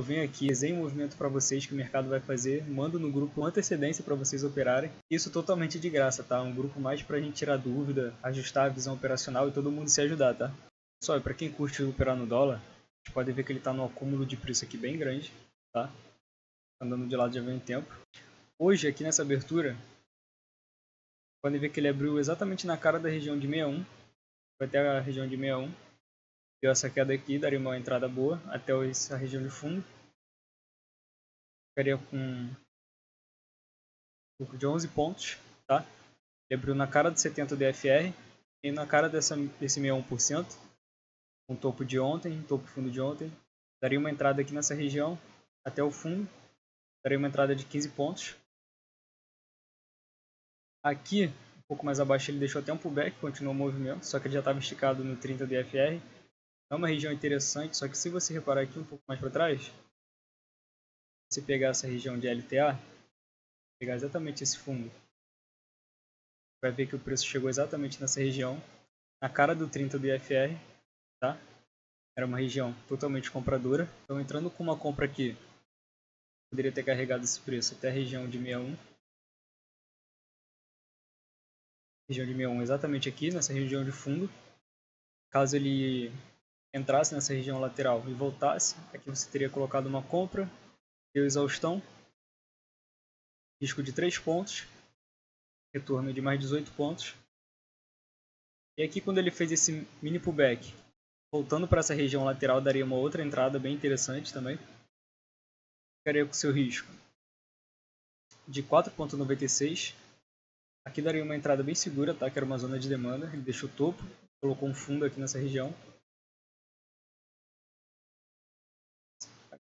Eu venho aqui, desenho um movimento para vocês que o mercado vai fazer, mando no grupo com antecedência para vocês operarem. Isso totalmente de graça, tá? Um grupo mais para a gente tirar dúvida, ajustar a visão operacional e todo mundo se ajudar, tá? Pessoal, para quem curte operar no dólar, a gente pode ver que ele está no acúmulo de preço aqui bem grande, tá? Andando de lado já vem um tempo. Hoje, aqui nessa abertura, podem ver que ele abriu exatamente na cara da região de 61. Vai até a região de 61. Deu essa queda aqui, daria uma entrada boa até essa região de fundo. Ficaria com um lucro de 11 pontos, tá? Ele abriu na cara do 70 DFR e na cara desse 61%, com topo de ontem, topo fundo de ontem. Daria uma entrada aqui nessa região até o fundo, daria uma entrada de 15 pontos. Aqui, um pouco mais abaixo, ele deixou até um pullback, continuou o movimento, só que ele já estava esticado no 30 DFR. É uma região interessante, só que se você reparar aqui um pouco mais para trás, se pegar essa região de LTA, pegar exatamente esse fundo, vai ver que o preço chegou exatamente nessa região, na cara do 30 DFR, tá? Era uma região totalmente compradora. Então, entrando com uma compra aqui, poderia ter carregado esse preço até a região de 61. Região de 61 exatamente aqui, nessa região de fundo. Caso ele entrasse nessa região lateral e voltasse, aqui você teria colocado uma compra, deu exaustão, risco de 3 pontos, retorno de mais 18 pontos. E aqui quando ele fez esse mini pullback, voltando para essa região lateral, daria uma outra entrada bem interessante também. Ficaria com seu risco de 4,96. Aqui daria uma entrada bem segura, tá? Que era uma zona de demanda. Ele deixou o topo, colocou um fundo aqui nessa região.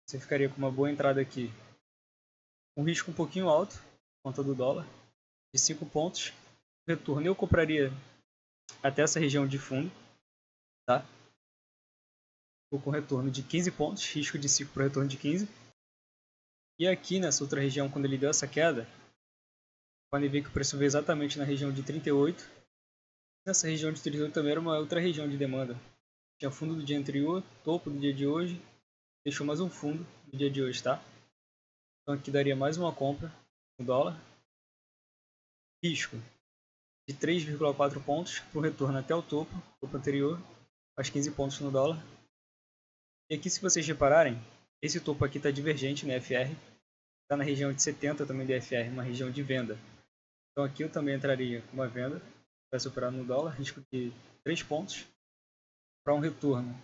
Você ficaria com uma boa entrada aqui. Um risco um pouquinho alto, por conta do dólar, de 5 pontos. O retorno eu compraria até essa região de fundo, tá? Estou com retorno de 15 pontos, risco de 5 para retorno de 15. E aqui nessa outra região, quando ele deu essa queda, podem ver que o preço veio exatamente na região de 38. Nessa região de 38 também era uma outra região de demanda. Tinha fundo do dia anterior, topo do dia de hoje, deixou mais um fundo no dia de hoje, tá? Então aqui daria mais uma compra no dólar. Risco de 3,4 pontos para o retorno até o topo anterior, faz 15 pontos no dólar. E aqui, se vocês repararem, esse topo aqui está divergente no FR, está na região de 70 também do FR, uma região de venda. Então aqui eu também entraria com uma venda, vai superar no dólar, risco de 3 pontos para um retorno.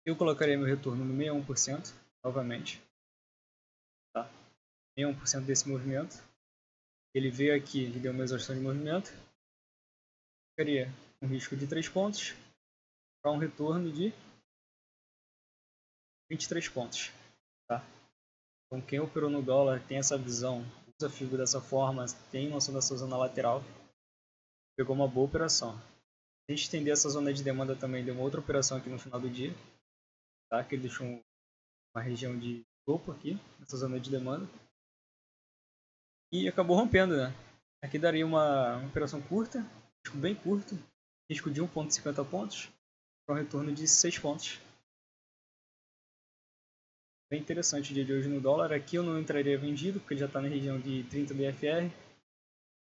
Eu colocaria meu retorno no 61% novamente, tá? 61% desse movimento. Ele veio aqui e deu uma exaustão de movimento. Ficaria um risco de 3 pontos para um retorno de 23 pontos, tá? Então quem operou no dólar tem essa visão, usa a figura dessa forma, tem noção dessa zona lateral, pegou uma boa operação. Se a gente estender essa zona de demanda também, deu uma outra operação aqui no final do dia, tá? Que ele deixou uma região de topo aqui, nessa zona de demanda. E acabou rompendo, né? Aqui daria uma operação curta, risco bem curto, risco de 1,50 pontos, para um retorno de 6 pontos. Bem interessante o dia de hoje no dólar. Aqui eu não entraria vendido, porque ele já está na região de 30 BFR.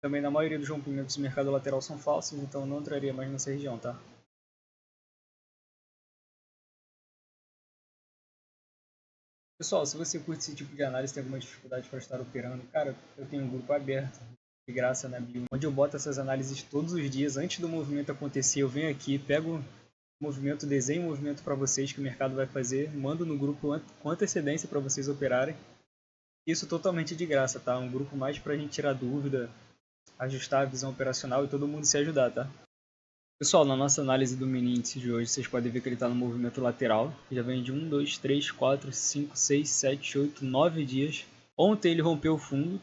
Também na maioria dos rompimentos do mercado lateral são falsos, então eu não entraria mais nessa região, tá? Pessoal, se você curte esse tipo de análise e tem alguma dificuldade para estar operando, cara, eu tenho um grupo aberto, de graça na bio, onde eu boto essas análises todos os dias. Antes do movimento acontecer, eu venho aqui, pego o movimento, desenho o movimento para vocês que o mercado vai fazer, mando no grupo com antecedência para vocês operarem. Isso totalmente de graça, tá? Um grupo mais para a gente tirar dúvida, ajustar a visão operacional e todo mundo se ajudar, tá? Pessoal, na nossa análise do mini índice de hoje, vocês podem ver que ele está no movimento lateral. Já vem de 1, 2, 3, 4, 5, 6, 7, 8, 9 dias. Ontem ele rompeu o fundo,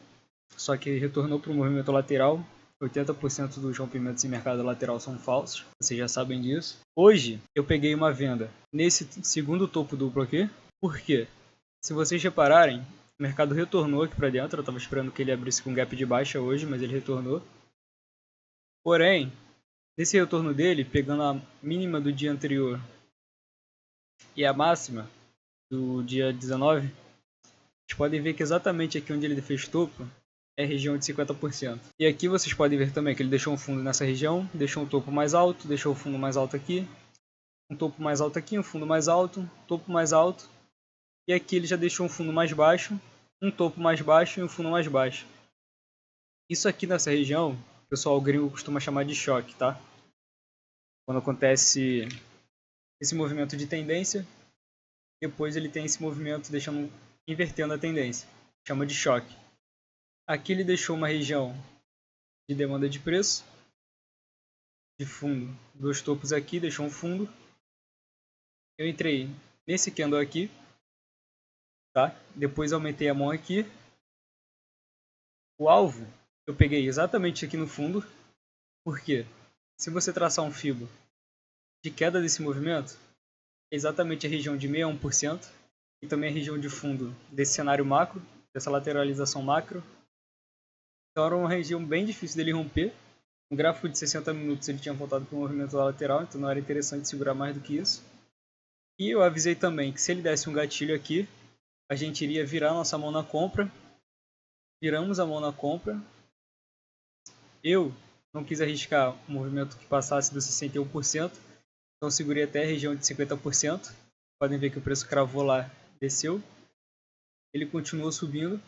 só que retornou para o movimento lateral. 80% dos rompimentos em mercado lateral são falsos, vocês já sabem disso. Hoje eu peguei uma venda nesse segundo topo duplo aqui. Por quê? Se vocês repararem, o mercado retornou aqui para dentro. Eu estava esperando que ele abrisse com gap de baixa hoje, mas ele retornou. Porém, nesse retorno dele, pegando a mínima do dia anterior e a máxima, do dia 19, vocês podem ver que exatamente aqui onde ele fez topo é a região de 50%. E aqui vocês podem ver também que ele deixou um fundo nessa região, deixou um topo mais alto, deixou o fundo mais alto aqui, um topo mais alto aqui, um fundo mais alto, topo mais alto, e aqui ele já deixou um fundo mais baixo, um topo mais baixo e um fundo mais baixo. Isso aqui nessa região, o pessoal gringo costuma chamar de choque, tá? Quando acontece esse movimento de tendência, depois ele tem esse movimento invertendo a tendência, chama de choque. Aqui ele deixou uma região de demanda de preço, de fundo, dois topos aqui, deixou um fundo. Eu entrei nesse candle aqui, tá? Depois aumentei a mão aqui. O alvo eu peguei exatamente aqui no fundo, porque se você traçar um Fibo de queda desse movimento, é exatamente a região de 61% e também a região de fundo desse cenário macro, dessa lateralização macro. Então era uma região bem difícil dele romper. No gráfico de 60 minutos ele tinha voltado para o movimento lateral, então não era interessante segurar mais do que isso. E eu avisei também que se ele desse um gatilho aqui, a gente iria virar nossa mão na compra. Viramos a mão na compra. Eu não quis arriscar um movimento que passasse dos 61%, então segurei até a região de 50%. Podem ver que o preço cravou lá, desceu. Ele continuou subindo,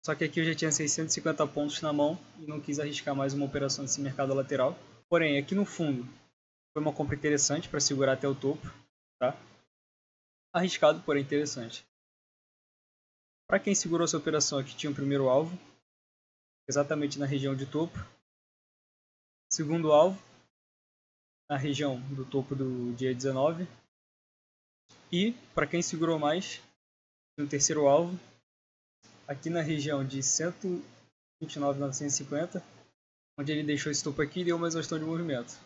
só que aqui eu já tinha 650 pontos na mão e não quis arriscar mais uma operação desse mercado lateral. Porém, aqui no fundo, foi uma compra interessante para segurar até o topo, tá? Arriscado, porém interessante. Para quem segurou essa operação aqui, tinha o primeiro alvo, exatamente na região de topo. Segundo alvo, na região do topo do dia 19. E, para quem segurou mais, no terceiro alvo, aqui na região de 129.950, onde ele deixou esse topo aqui e deu uma exaustão de movimento.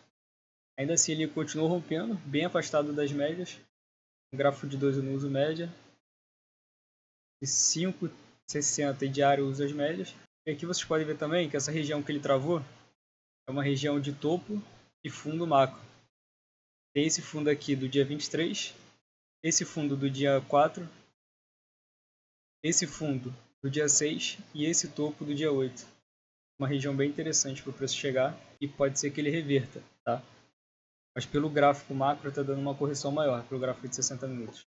Ainda assim, ele continuou rompendo, bem afastado das médias. Um gráfico de 2 eu não uso média. De 5,60 e diário eu uso as médias. E aqui vocês podem ver também que essa região que ele travou é uma região de topo e fundo macro. Tem esse fundo aqui do dia 23, esse fundo do dia 4, esse fundo do dia 6 e esse topo do dia 8. Uma região bem interessante para o preço chegar e pode ser que ele reverta, tá? Mas pelo gráfico macro está dando uma correção maior, pelo gráfico de 60 minutos.